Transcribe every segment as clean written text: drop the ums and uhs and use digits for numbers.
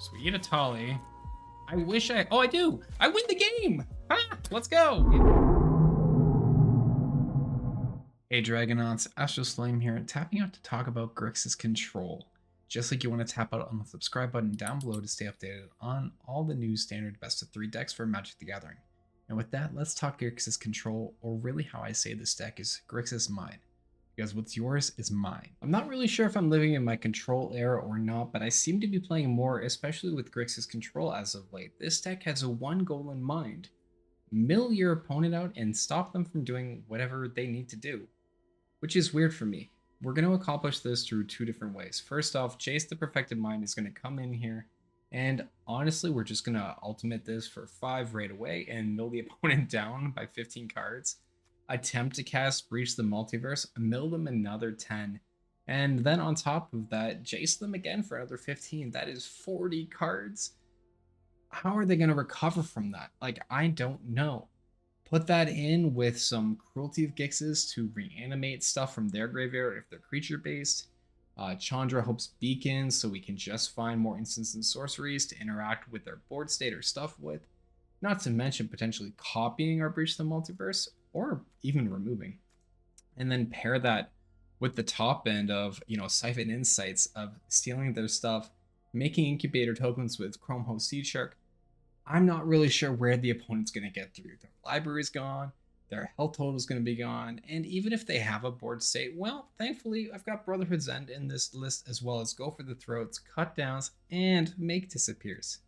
So we get a Tolly. I wish I... Oh, I do! I win the game! Ah, let's go! Hey Dragonauts, Astralsflame here, tapping out to talk about Grixis Control. Just like you want to tap out on the subscribe button down below to stay updated on all the new standard best of 3 decks for Magic the Gathering. And with that, let's talk Grixis Control, or really how I say this deck is Grixis mine. Because what's yours is mine. I'm not really sure if I'm living in my control era or not, but I seem to be playing more, especially with Grixis Control as of late. This deck has one goal in mind: mill your opponent out and stop them from doing whatever they need to do. Which is weird for me. We're going to accomplish this through 2 different ways. First off, Jace the Perfected Mind is going to come in here, and honestly, we're just going to ultimate this for 5 right away and mill the opponent down by 15 cards. Attempt to cast Breach the Multiverse, mill them another 10, and then on top of that, Jace them again for another 15. That is 40 cards. How are they going to recover from that? Like, I don't know. Put that in with some Cruelty of Grixis to reanimate stuff from their graveyard if they're creature-based. Chandra hopes Beacons so we can just find more instants and sorceries to interact with their board state or stuff with. Not to mention potentially copying our Breach the Multiverse or even removing. And then pair that with the top end of, Siphon Insights of stealing their stuff, making incubator tokens with Chrome Host Seedshark. I'm not really sure where the opponent's going to get through. Their library's gone, their health total is going to be gone, and even if they have a board state, well, thankfully, I've got Brotherhood's End in this list as well as Go for the Throats, Cut Downs, and Make Disappears.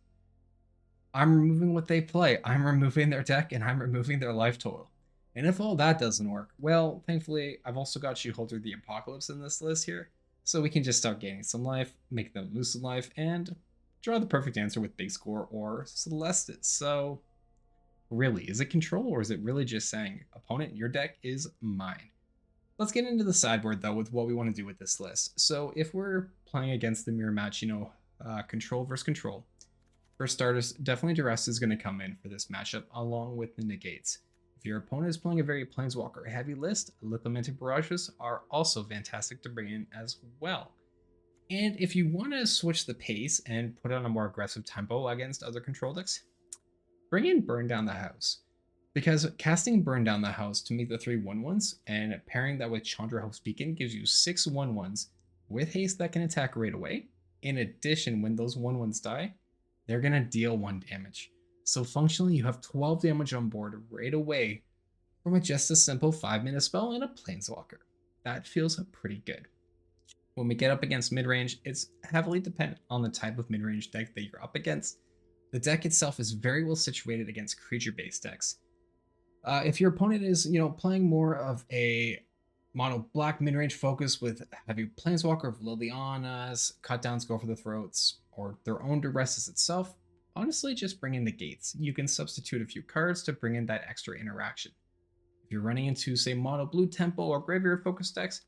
I'm removing what they play. I'm removing their deck, and I'm removing their life total. And if all that doesn't work, well, thankfully, I've also got She-Holder the Apocalypse in this list here, so we can just start gaining some life, make them lose some life, and draw the perfect answer with Big Score or Celestis. So, really, is it control or is it really just saying, opponent, your deck is mine? Let's get into the sideboard though with what we want to do with this list. So if we're playing against the mirror match, control versus control, for starters, definitely Duress is going to come in for this matchup along with the negates. If your opponent is playing a very Planeswalker heavy list, Lithomantic Barrages are also fantastic to bring in as well. And if you want to switch the pace and put on a more aggressive tempo against other control decks, bring in Burn Down the House. Because casting Burn Down the House to make the 3 1/1s and pairing that with Chandra Hope's Beacon gives you 6 1/1s with haste that can attack right away. In addition, when those 1/1s die, they're going to deal 1 damage. So functionally, you have 12 damage on board right away from just a simple 5-minute spell and a Planeswalker. That feels pretty good. When we get up against mid-range, it's heavily dependent on the type of mid-range deck that you're up against. The deck itself is very well situated against creature-based decks. If your opponent is, playing more of a mono black mid-range focus with heavy Planeswalker of Liliana's, Cut Downs, Go for the Throats, or their own Duresses itself, honestly, just bring in the gates. You can substitute a few cards to bring in that extra interaction. If you're running into, say, mono blue tempo or graveyard focus decks,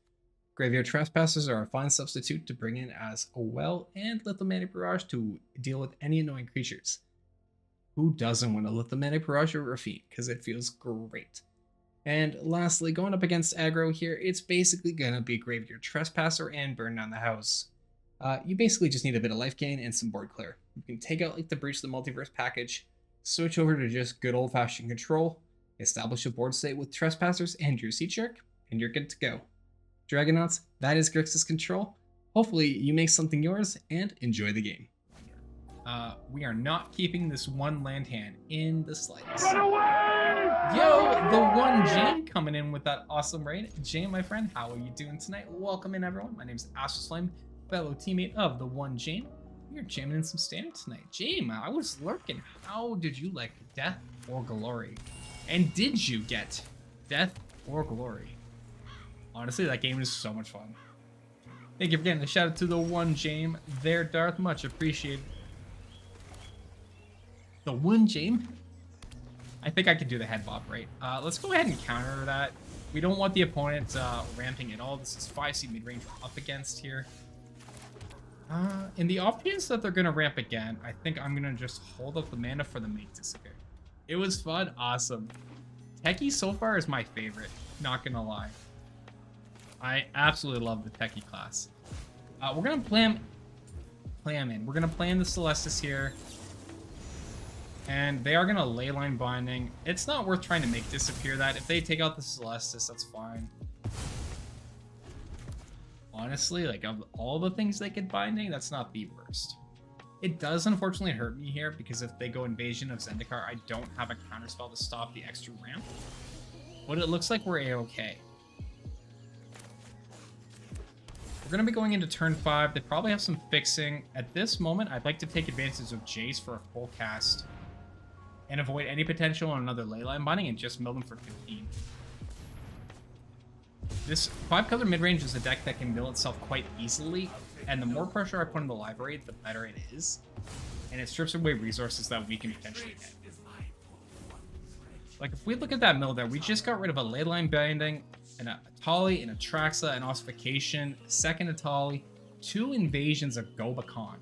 Graveyard Trespassers are a fine substitute to bring in as well, and Lithomantic Barrage to deal with any annoying creatures. Who doesn't want a Lithomantic Barrage or Rafine? Because it feels great. And lastly, going up against aggro here, it's basically going to be Graveyard Trespasser and Burn Down the House. You basically just need a bit of life gain and some board clear. You can take out like the Breach the Multiverse package, switch over to just good old-fashioned control, establish a board state with Trespassers and your Seedshark, and you're good to go. Dragonauts, that is Grixis Control. Hopefully you make something yours and enjoy the game. We are not keeping this 1 land hand in the slightest. Run away! Yo, the one Jane coming in with that awesome raid. Jane, my friend, how are you doing tonight? Welcome in, everyone. My name is Astralsflame, fellow teammate of the one Jane. We are jamming in some standard tonight. Jane, I was lurking. How did you like Death or Glory? And did you get Death or Glory? Honestly, that game is so much fun. Thank you for getting a shout out to the one Jame there, Darth. Much appreciated. The one Jame? I think I can do the head bob, right? Let's go ahead and counter that. We don't want the opponent ramping at all. This is 5C mid-range we're up against here. In the off chance that they're going to ramp again, I think I'm going to just hold up the mana for the Make Disappear. It was fun. Awesome. Techie so far is my favorite. Not going to lie. I absolutely love the Techie class. We're going to play him play them in. We're going to play in the Celestis here. And they are going to Leyline Binding. It's not worth trying to make disappear that. If they take out the Celestis, that's fine. Honestly, like, of all the things they could Binding, that's not the worst. It does unfortunately hurt me here, because if they go Invasion of Zendikar, I don't have a counterspell to stop the extra ramp. But it looks like we're A-okay. We're going to be going into turn 5. They probably have some fixing. At this moment, I'd like to take advantage of Jace for a full cast and avoid any potential on another Leyline Binding and just mill them for 15. This 5-color mid-range is a deck that can mill itself quite easily, and the more pressure I put in the library, the better it is. And it strips away resources that we can potentially get. Like, if we look at that mill there, we just got rid of a Leyline Binding, an Atali, an Atraxa, an Ossification, a second Atali, 2 invasions of Gobakon.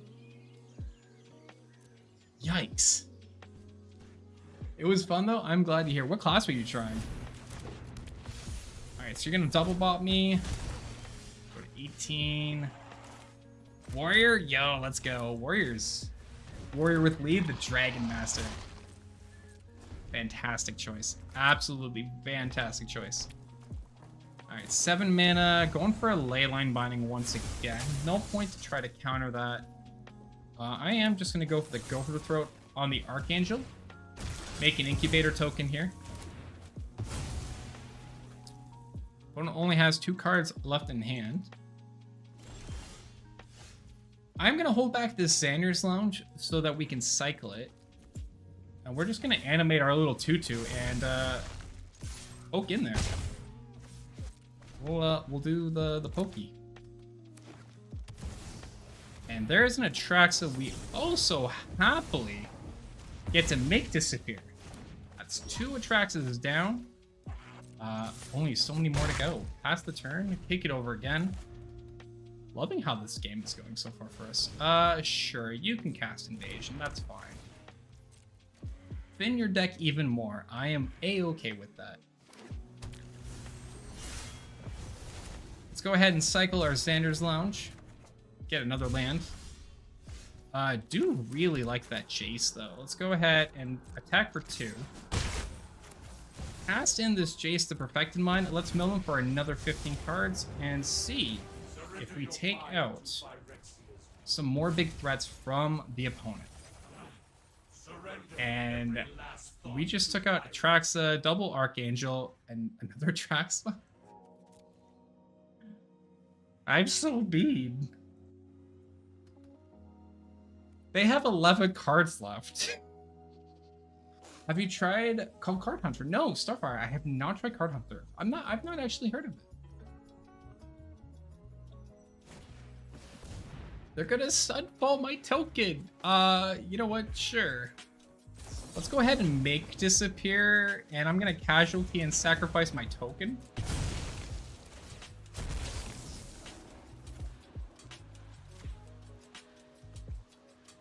Yikes. It was fun though. I'm glad to hear. What class were you trying? Alright, so you're gonna double bot me. Go to 18. Warrior? Yo, let's go. Warriors. Warrior with lead, the Dragon Master. Fantastic choice. Absolutely fantastic choice. Alright, 7 mana. Going for a Leyline Binding once again. No point to try to counter that. I am just going to go for the Gopher Throat on the Archangel. Make an Incubator token here. Opponent only has 2 cards left in hand. I'm going to hold back this Xander's Lounge so that we can cycle it. And we're just going to animate our little Tutu and poke in there. We'll do the pokey. And there's an Atraxa we also happily get to make disappear. That's 2 Atraxas down. Only so many more to go. Pass the turn, take it over again. Loving how this game is going so far for us. Sure, you can cast Invasion, that's fine. Thin your deck even more. I am A-okay with that. Let's go ahead and cycle our Xander's Lounge. Get another land. I do really like that Jace, though. Let's go ahead and attack for 2. Cast in this Jace, the Perfected Mind. Let's mill him for another 15 cards and see if we take out some more big threats from the opponent. And we just took out Atraxa, double Archangel, and another Atraxa. I'm so mean. They have 11 cards left. Have you tried Card Hunter? No, Starfire. I have not tried Card Hunter. I've not actually heard of it. They're gonna Sunfall my token. You know what? Sure. Let's go ahead and make disappear, and I'm gonna casualty and sacrifice my token.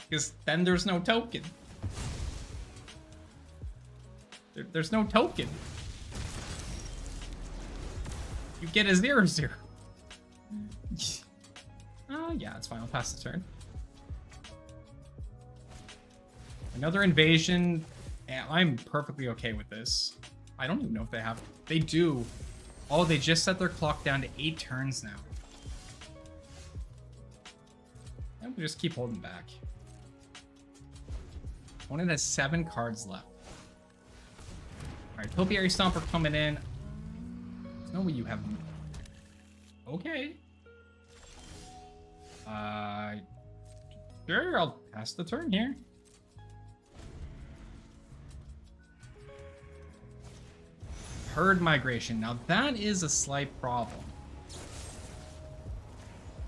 Because then there's no token. There's no token. You get a 0/0. Yeah, it's fine. I'll pass the turn. Another invasion. And I'm perfectly okay with this. I don't even know if they have... They do. Oh, they just set their clock down to 8 turns now. And we'll just keep holding back. Opponent has 7 cards left. Alright, Topiary Stomper coming in. There's no way you have... Okay. Sure, I'll pass the turn here. Herd Migration. Now that is a slight problem.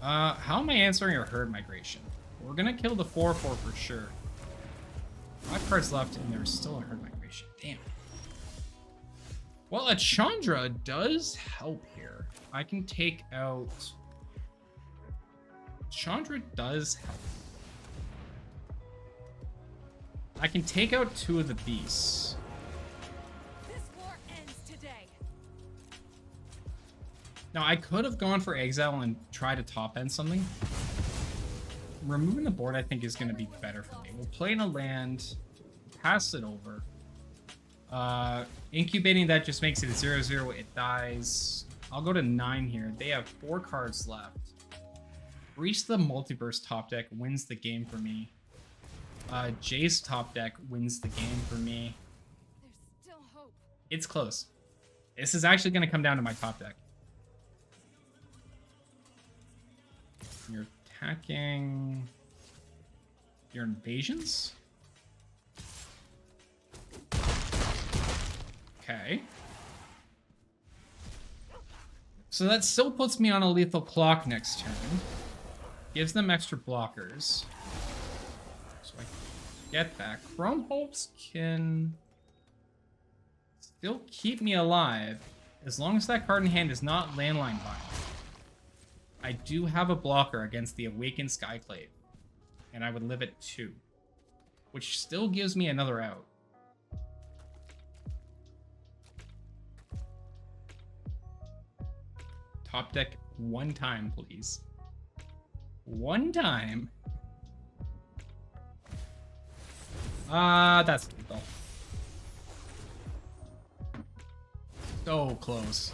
How am I answering a Herd Migration? We're gonna kill the 4/4 for sure. 5 cards left and there's still a Herd Migration. Damn. Well, a Chandra does help here. I can take out... Chandra does help. I can take out 2 of the beasts. This war ends today. Now, I could have gone for Exile and tried to top end something. removing the board, I think, is going to be better for me. We'll play in a land, pass it over. Incubating that just makes it a 0/0. It dies. I'll go to 9 here. They have 4 cards left. Breach the Multiverse top deck wins the game for me. Jace top deck wins the game for me. There's still hope. It's close. This is actually going to come down to my top deck. You're attacking your invasions. Okay. So that still puts me on a lethal clock next turn. Gives them extra blockers. So I get that. Chrome Hopes can still keep me alive as long as that card in hand is not landline bind. I do have a blocker against the Awakened Skyclave, and I would live at 2, which still gives me another out. Top deck 1 time, please. 1 time. That's lethal. So close.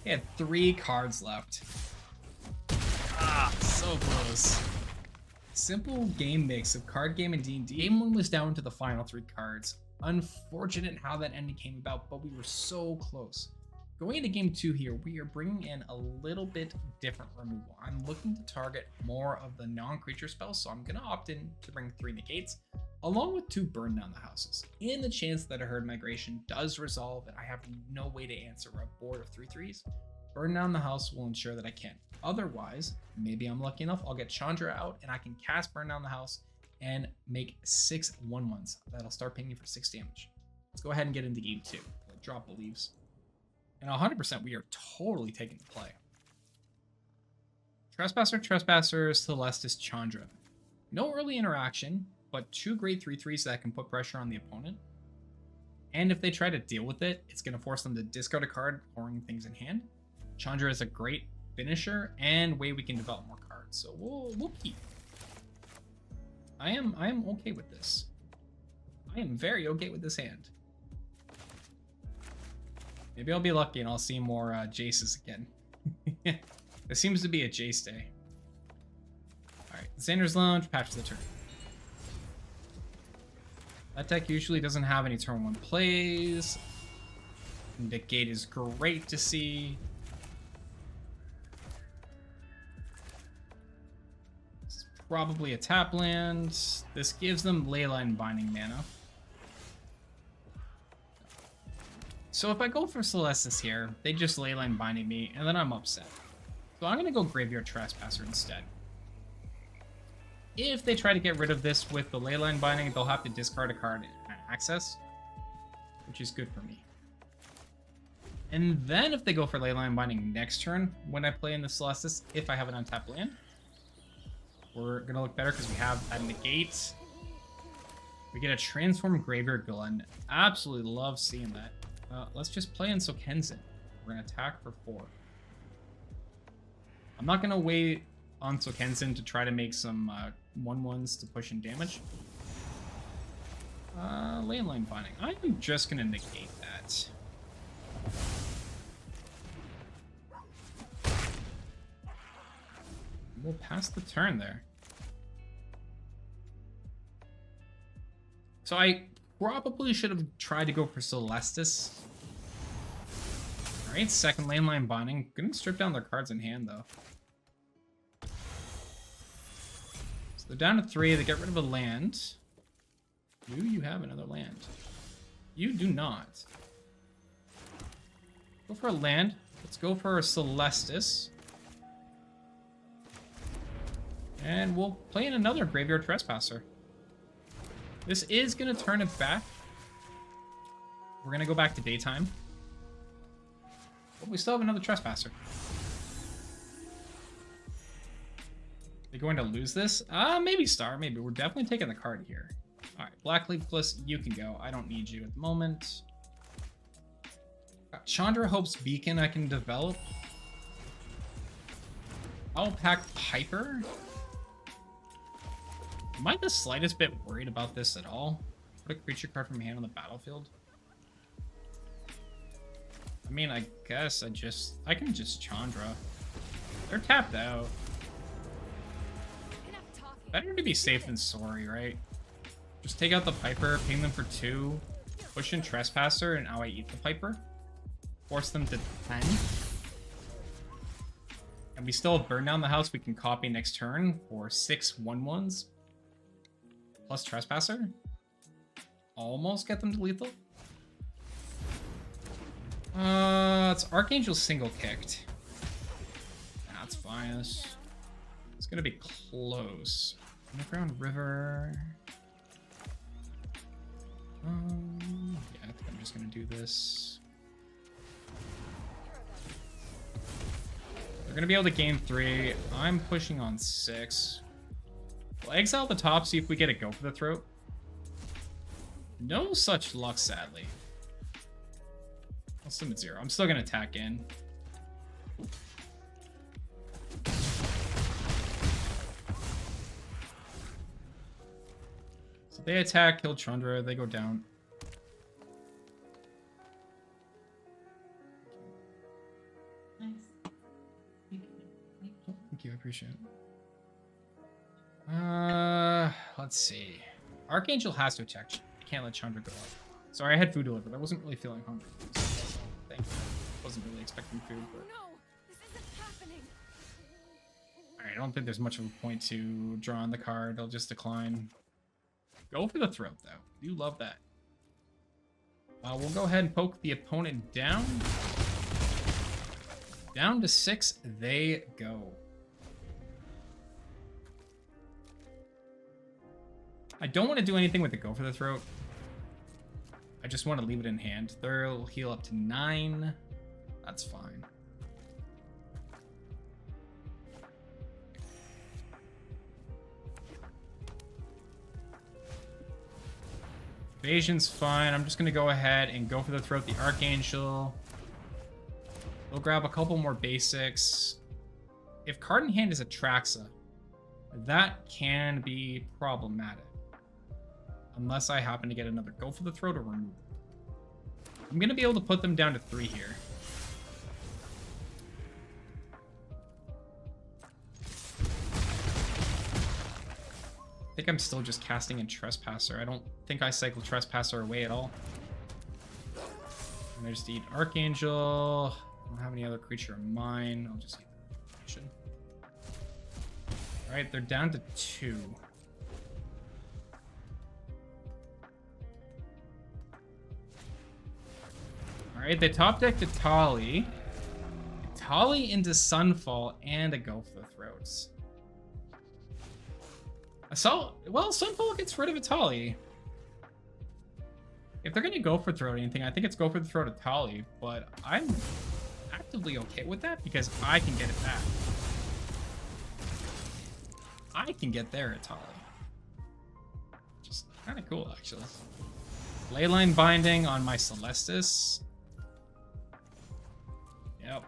He had 3 cards left. So close. Simple game mix of card game and D&D. Game 1 was down to the final 3 cards. Unfortunate how that ending came about, but we were so close. Going into game 2 here, we are bringing in a little bit different removal. I'm looking to target more of the non-creature spells, so I'm going to opt in to bring 3 negates, along with 2 burn down the houses. In the chance that a herd migration does resolve and I have no way to answer a board of 3/3s, burn down the house will ensure that I can. Otherwise, maybe I'm lucky enough, I'll get Chandra out and I can cast burn down the house and make 6 1/1s. That'll start paying me for 6 damage. Let's go ahead and get into game 2. Drop believes. And 100% we are totally taking the play. Trespasser, Celestis, Chandra. No early interaction, but 2 great 3/3s that can put pressure on the opponent. And if they try to deal with it, it's going to force them to discard a card, pouring things in hand. Chandra is a great finisher and way we can develop more cards. So we'll keep. I am okay with this. I am very okay with this hand. Maybe I'll be lucky and I'll see more Jaces again. There seems to be a Jace day. Alright, Xander's Lounge, patch of the turn. That deck usually doesn't have any turn 1 plays. Negate is great to see. This is probably a tap land. This gives them Leyline Binding mana. So if I go for Celestis here, they just Leyline Binding me, and then I'm upset. So I'm going to go Graveyard Trespasser instead. If they try to get rid of this with the Leyline Binding, they'll have to discard a card and access, which is good for me. And then if they go for Leyline Binding next turn, when I play in the Celestis, if I have an untapped land, we're going to look better because we have a negate. We get a Transformed Graveyard Villain. Absolutely love seeing that. Let's just play in Sokensen. We're going to attack for 4. I'm not going to wait on Sokensen to try to make some 1/1s to push in damage. Leyline Binding. I'm just going to negate that. We'll pass the turn there. So I probably should have tried to go for Celestis. Alright, second Leyline Binding. Gonna strip down their cards in hand, though. So they're down to 3. They get rid of a land. Do you have another land? You do not. Go for a land. Let's go for a Celestis. And we'll play in another Graveyard Trespasser. This is going to turn it back. We're going to go back to daytime. But we still have another Trespasser. They're going to lose this? Maybe Star, maybe. We're definitely taking the card here. Alright, Blackcleave Cliffs, you can go. I don't need you at the moment. Got Chandra Hope's Beacon I can develop. I'll pack Piper. Am I the slightest bit worried about this at all? Put a creature card from hand on the battlefield? I mean, I guess I can just Chandra. They're tapped out. Better to be safe than sorry, right? Just take out the Piper, ping them for 2, push in Trespasser, and now I eat the Piper. Force them to 10. And we still have Burn Down the House we can copy next turn for 6 1/1s. Plus Trespasser. Almost get them to lethal. It's Archangel single kicked. That's fine. It's gonna be close. Underground River. Yeah, I think I'm just gonna do this. They're gonna be able to gain 3. I'm pushing on 6. We'll exile the top, see if we get a go for the throat. No such luck, sadly. I'll summon 0. I'm still gonna attack in. So they attack, kill Chandra, they go down. Nice. Thank you, I appreciate it. Let's see. Archangel has to attack. I can't let Chandra go up. Sorry, I had food delivered. I wasn't really feeling hungry. Thank you. Wasn't really expecting food, but... No, this isn't happening. Alright, I don't think there's much of a point to draw on the card. I'll just decline. Go for the throat, though. You love that. We'll go ahead and poke the opponent down. Down to 6, they go. I don't want to do anything with the go for the throat. I just want to leave it in hand. They'll heal up to 9. That's fine. Evasion's fine. I'm just going to go ahead and go for the throat. The Archangel. We'll grab a couple more basics. If card in hand is Atraxa, that can be problematic. Unless I happen to get another go for the throat or remove. I'm going to be able to put them down to 3 here. I think I'm still just casting in Trespasser. I don't think I cycle Trespasser away at all. And I just eat Archangel. I don't have any other creature in mind. I'll just eat the action. Alright, they're down to 2. Alright, they top decked a Tali. Tali into Sunfall and a go for the throats. Well, Sunfall gets rid of a Tali. If they're gonna go for throat anything, I think it's go for the throat of Tali, but I'm actively okay with that because I can get it back. I can get there at Tali. Just kind of cool, actually. Leyline Binding on my Celestis. Yep.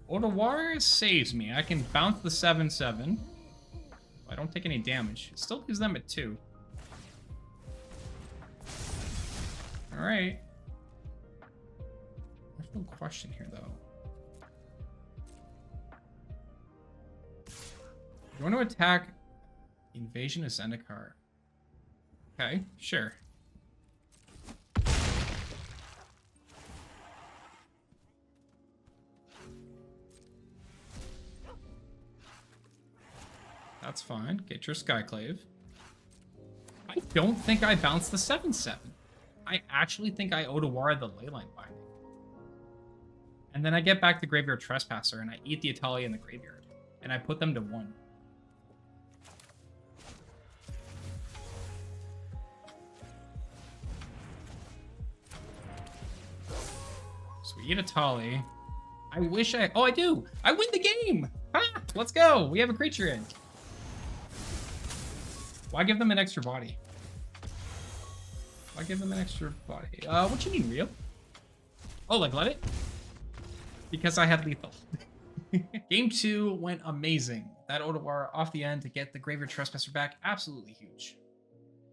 Otawara saves me. I can bounce the 7/7. I don't take any damage. It still leaves them at 2. Alright. There's no question here, though. You want to attack Invasion of Zendikar? Okay, sure. That's fine. Get your Skyclave. I don't think I bounced the 7/7. I actually think I Otawara the Leyline Binding. And then I get back the Graveyard Trespasser and I eat the Atali in the graveyard. And I put them to 1. So we eat Atali. I wish I... Oh, I do! I win the game! Ah, let's go! We have a creature in. Why give them an extra body? Why give them an extra body? What you mean, real? Oh, like let it? Because I had lethal. Game 2 went amazing. that Odoar off the end to get the Graveyard Trespasser back, absolutely huge.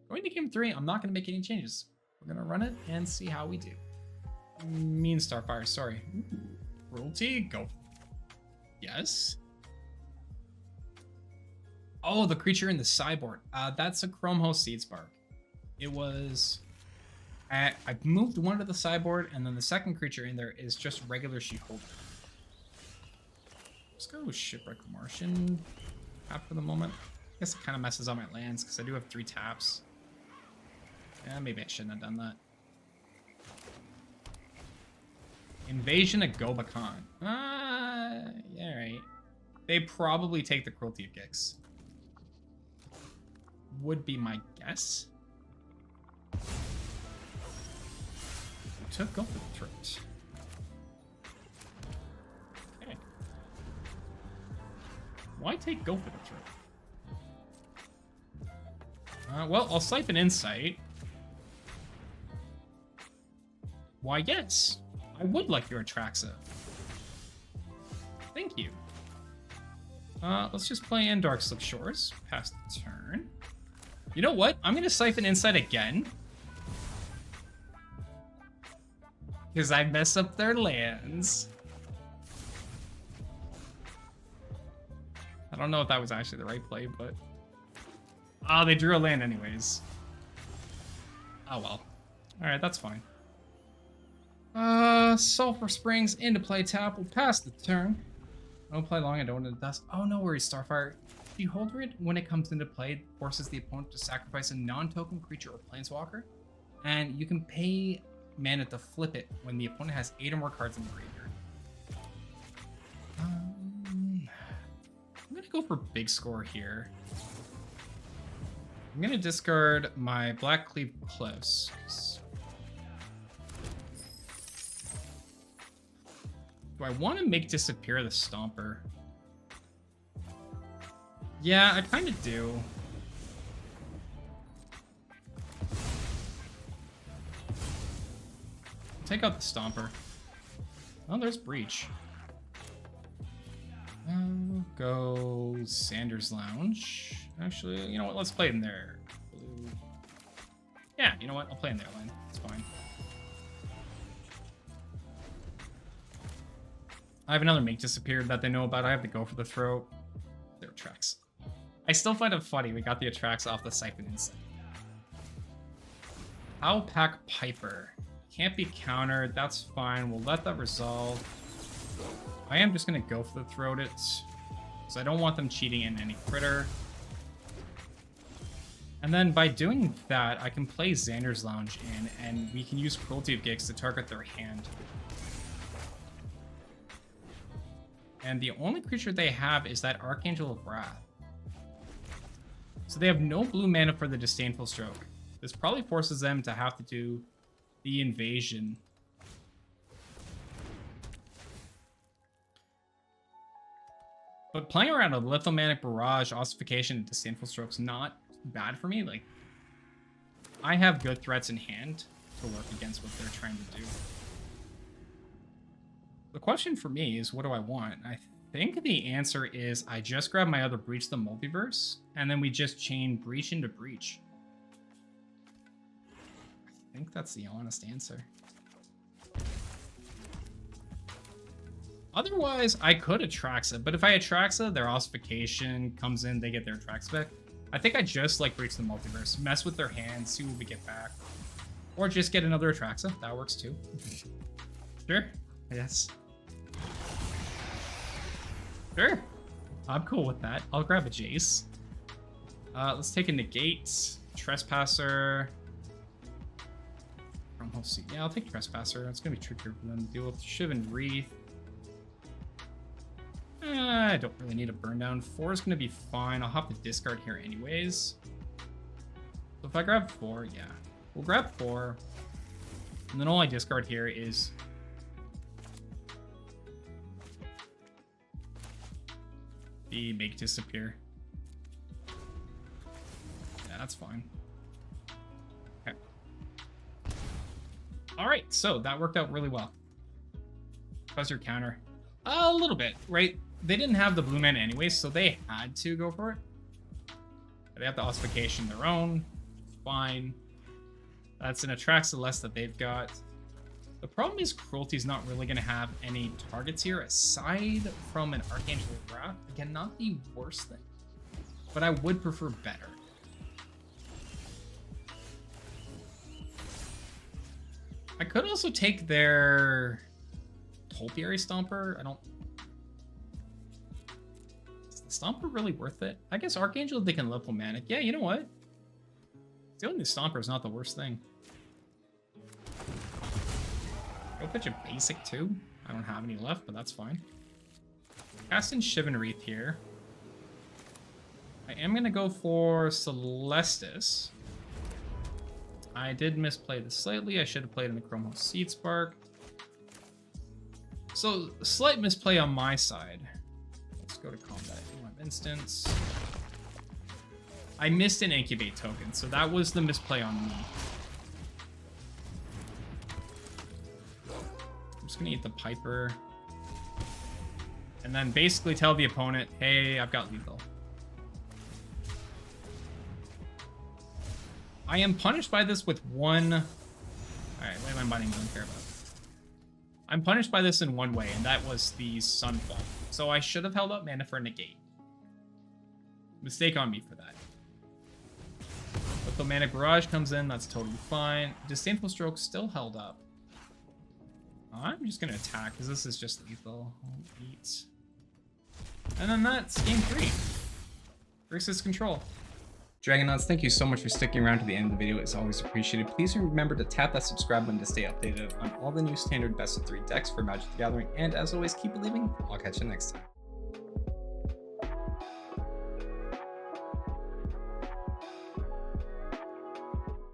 Going to game 3, I'm not going to make any changes. We're going to run it and see how we do. Mean Starfire, sorry. Ooh, cruelty, go. Yes. Oh, the creature in the sideboard. That's a Chrome Host Seedshark. It was... I moved one to the sideboard, and then the second creature in there is just regular Sheepholder. Let's go with Shipwreck Martian tap for the moment. I guess it kind of messes up my lands, because I do have 3 taps. Yeah, maybe I shouldn't have done that. Invasion of Gobakhan. Yeah, right. They probably take the Cruelty of Gix. Would be my guess. Took off the throat. Okay. Why take go for the throat? Well, I'll Siphon Insight. Why, yes. I would like your Atraxa. Thank you. Let's just play in Darkslick Shores. Pass the turn. You know what? I'm going to Siphon Insight again. Because I mess up their lands. I don't know if that was actually the right play, but... Oh, they drew a land anyways. Oh well. Alright, that's fine. Sulfur Springs into play tap. We'll pass the turn. I don't play long, I don't want to dust. Oh, no worries, Starfire. Beholder it, when it comes into play, forces the opponent to sacrifice a non-token creature or planeswalker. And you can pay mana to flip it when the opponent has 8 or more cards in the graveyard. I'm gonna go for big score here. I'm gonna discard my Blackcleave Cliffs. Do I want to make disappear the Stomper? Yeah, I kind of do. Take out the Stomper. Oh, there's Breach. Go Sanders Lounge. Actually, you know what? Let's play in there. Blue. Yeah, you know what? I'll play in their lane. It's fine. I have another Make Disappear that they know about. I have to go for the throat. Their tracks. I still find it funny. We got the Atraxa off the Siphon Insight. Alpac Piper. Can't be countered. That's fine. We'll let that resolve. I am just going to go for the throat it. Because I don't want them cheating in any critter. And then by doing that, I can play Xander's Lounge in, and we can use Cruelty of Gix to target their hand. And the only creature they have is that Archangel of Wrath. So they have no blue mana for the Disdainful Stroke. This probably forces them to have to do the invasion. But playing around a Lithomanic Barrage, Ossification, and Disdainful Stroke's not bad for me. Like, I have good threats in hand to work against what they're trying to do. The question for me is, what do I want? I think the answer is I just grab my other Breach the Multiverse, and then we just chain Breach into Breach. I think that's the honest answer. Otherwise, I could Atraxa, but if I Atraxa, their Ossification comes in, they get their Atraxa back. I think I just like Breach the Multiverse, mess with their hands, see what we get back. Or just get another Atraxa, that works too. Sure, yes. Sure, I'm cool with that. I'll grab a Jace. Let's take a Negate, Trespasser. Yeah, I'll take Trespasser. It's gonna be trickier for them to deal with. Shiv and Wreath. I don't really need a burn down. 4 is gonna be fine. I'll have to discard here anyways. So if I grab 4, yeah. We'll grab 4. And then all I discard here is the Make Disappear. Yeah, that's fine. Okay. Alright, so that worked out really well. How's your counter? A little bit, right? They didn't have the blue mana anyway, so they had to go for it. They have the ossification of their own. Fine. That's an Atraks that they've got. The problem is Cruelty's not really going to have any targets here aside from an Archangel Wrath. Again, not the worst thing, but I would prefer better. I could also take their Topiary Stomper. Is the Stomper really worth it? I guess Archangel, they can level Manic. Yeah, you know what? Stealing the Stomper is not the worst thing. Go pitch a basic too. I don't have any left, but that's fine. Casting Shivan Wreath here. I am going to go for Celestis. I did misplay this slightly. I should have played in the Chromos Seedshark. So, slight misplay on my side. Let's go to combat. Instance. I missed an Incubate token, so that was the misplay on me. I'm just gonna eat the Piper. And then basically tell the opponent, hey, I've got lethal. I am punished by this with one... Alright, Leyline Binding, don't care about. I'm punished by this in one way, and that was the Sunfall. So I should have held up mana for Negate. Mistake on me for that. But the Mana Barrage comes in, that's totally fine. Disdainful Stroke still held up. I'm just going to attack, because this is just lethal. Eat. And then that's game 3. Grixis Control. Dragonauts, thank you so much for sticking around to the end of the video. It's always appreciated. Please remember to tap that subscribe button to stay updated on all the new standard best of 3 decks for Magic the Gathering. And as always, keep believing. I'll catch you next time.